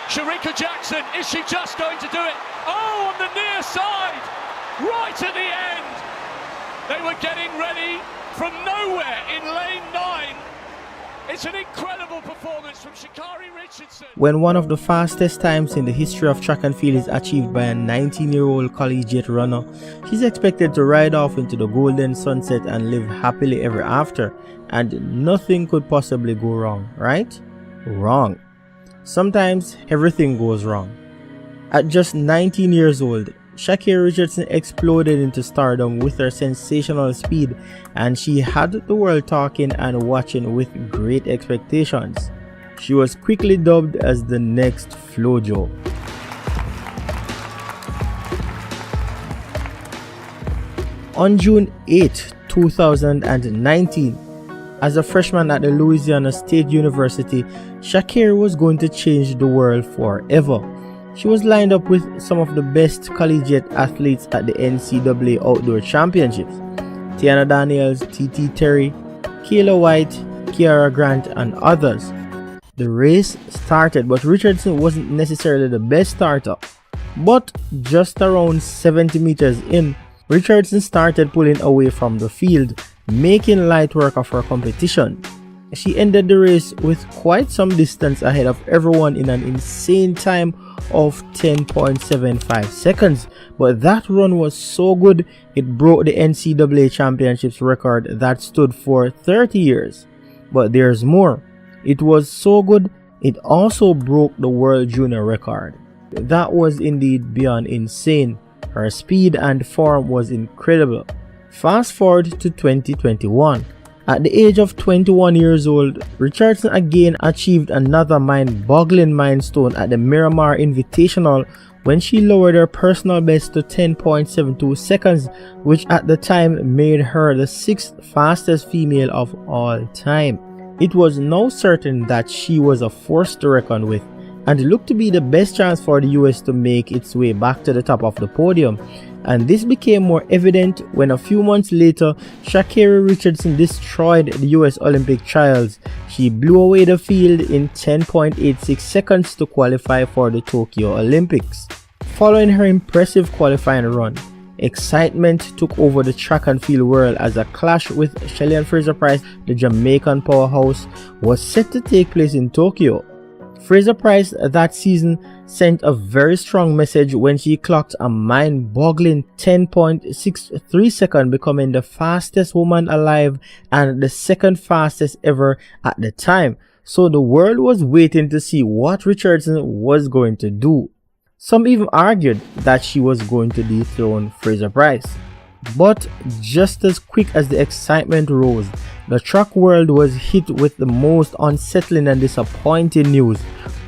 Shericka Jackson, is she just going to do it? Oh, on the near side, right at the end. They were getting ready from nowhere in lane 9. It's an incredible performance from Sha'Carri Richardson. When one of the fastest times in the history of track and field is achieved by a 19-year-old collegiate runner, she's expected to ride off into the golden sunset and live happily ever after, and nothing could possibly go wrong, right? Wrong. Sometimes everything goes wrong. At just 19 years old, Sha'Carri Richardson exploded into stardom with her sensational speed, and she had the world talking and watching with great expectations. She was quickly dubbed as the next Flojo. On June 8, 2019, as a freshman at the Louisiana State University, Sha'Carri was going to change the world forever. She was lined up with some of the best collegiate athletes at the NCAA Outdoor Championships: Tiana Daniels, T.T. Terry, Kayla White, Kiara Grant, and others. The race started, but Richardson wasn't necessarily the best starter. But just around 70 meters in, Richardson started pulling away from the field, making light work of her competition. She ended the race with quite some distance ahead of everyone in an insane time of 10.75 seconds. But that run was so good, it broke the NCAA Championships record that stood for 30 years. But there's more. It was so good, it also broke the World Junior record. That was indeed beyond insane. Her speed and form was incredible. Fast forward to 2021. At the age of 21 years old, Richardson again achieved another mind-boggling milestone at the Miramar Invitational when she lowered her personal best to 10.72 seconds, which at the time made her the 6th fastest female of all time. It was now certain that she was a force to reckon with, and looked to be the best chance for the US to make its way back to the top of the podium. And this became more evident when a few months later, Sha'Carri Richardson destroyed the US Olympic trials. She blew away the field in 10.86 seconds to qualify for the Tokyo Olympics. Following her impressive qualifying run, excitement took over the track and field world as a clash with Shelly-Ann Fraser Pryce, the Jamaican powerhouse, was set to take place in Tokyo. Fraser Pryce that season sent a very strong message when she clocked a mind-boggling 10.63 seconds, becoming the fastest woman alive and the 2nd fastest ever at the time. So the world was waiting to see what Richardson was going to do. Some even argued that she was going to dethrone Fraser Pryce. But just as quick as the excitement rose, the track world was hit with the most unsettling and disappointing news.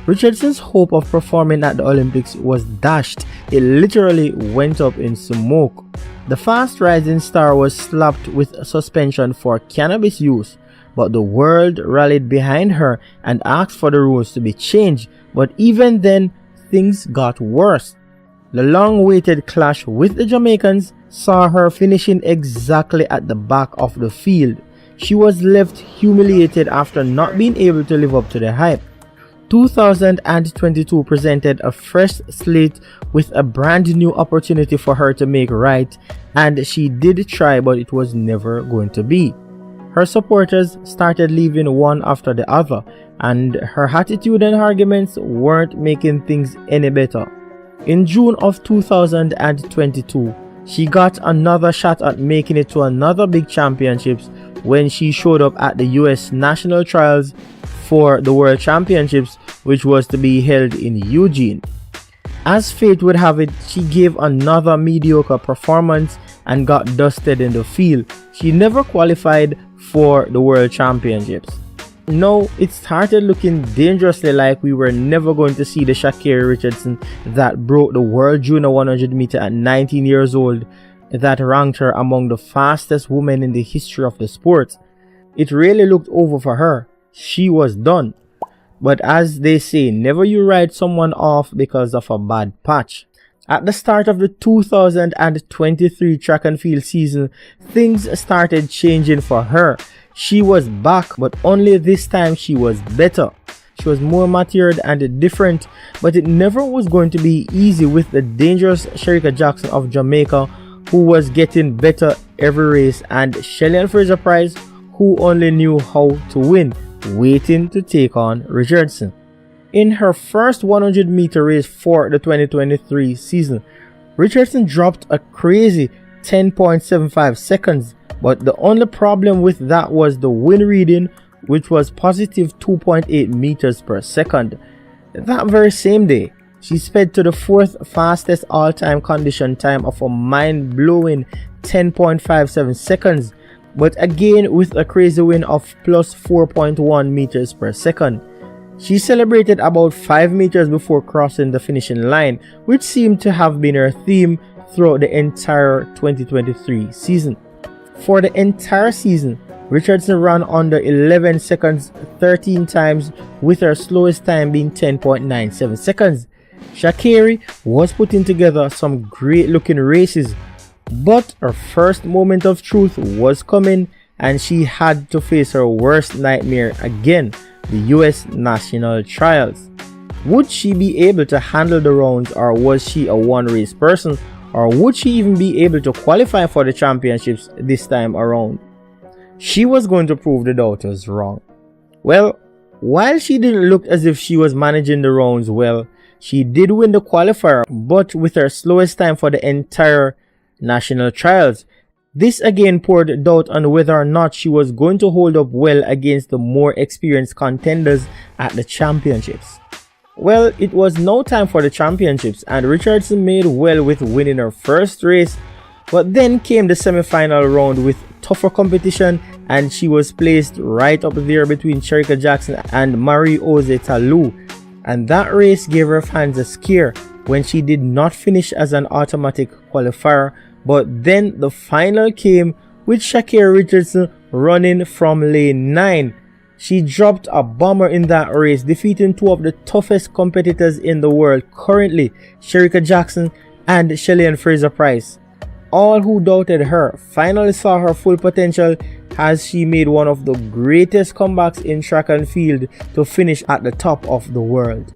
Richardson's hope of performing at the Olympics was dashed. It literally went up in smoke. The fast rising star was slapped with suspension for cannabis use, but the world rallied behind her and asked for the rules to be changed. But even then, things got worse. The long-awaited clash with the Jamaicans saw her finishing exactly at the back of the field. She was left humiliated after not being able to live up to the hype. 2022 presented a fresh slate with a brand new opportunity for her to make right, and she did try, but it was never going to be. Her supporters started leaving one after the other, and her attitude and arguments weren't making things any better. In June of 2022, she got another shot at making it to another big championships when she showed up at the US National Trials for the World Championships, which was to be held in Eugene. As fate would have it, she gave another mediocre performance and got dusted in the field. She never qualified for the World Championships. No, it started looking dangerously like we were never going to see the Sha'Carri Richardson that broke the World Junior 100 meter at 19 years old, that ranked her among the fastest women in the history of the sport. It really looked over for her. She was done. But as they say, never you write someone off because of a bad patch. At the start of the 2023 track and field season, things started changing for her. She was back, but only this time she was better. She was more matured and different, but it never was going to be easy with the dangerous Shericka Jackson of Jamaica, who was getting better every race, and Shelly-Ann Fraser Pryce, who only knew how to win, waiting to take on Richardson. In her first 100-meter race for the 2023 season, Richardson dropped a crazy 10.75 seconds, but the only problem with that was the wind reading, which was positive 2.8 meters per second. That very same day, she sped to the fourth fastest all-time condition time of a mind-blowing 10.57 seconds, but again with a crazy wind of plus 4.1 meters per second. She celebrated about 5 meters before crossing the finishing line, which seemed to have been her theme throughout the entire 2023 season. For the entire season, Richardson ran under 11 seconds 13 times, with her slowest time being 10.97 seconds. Sha'Carri was putting together some great looking races, but her first moment of truth was coming, and she had to face her worst nightmare again, the US national trials. Would she be able to handle the rounds, or was she a one race person, or would she even be able to qualify for the championships this time around? She was going to prove the doubters wrong. Well, while she didn't look as if she was managing the rounds well, she did win the qualifier, but with her slowest time for the entire national trials. This again poured doubt on whether or not she was going to hold up well against the more experienced contenders at the championships. Well, it was now time for the championships, and Richardson made well with winning her first race, but then came the semi-final round with tougher competition, and she was placed right up there between Shericka Jackson and Marie-Jose Talou, and that race gave her fans a scare when she did not finish as an automatic qualifier. But then the final came with Sha'Carri Richardson running from lane 9. She dropped a bomber in that race, defeating two of the toughest competitors in the world currently, Shericka Jackson and Shelly-Ann Fraser Pryce. All who doubted her finally saw her full potential, as she made one of the greatest comebacks in track and field to finish at the top of the world.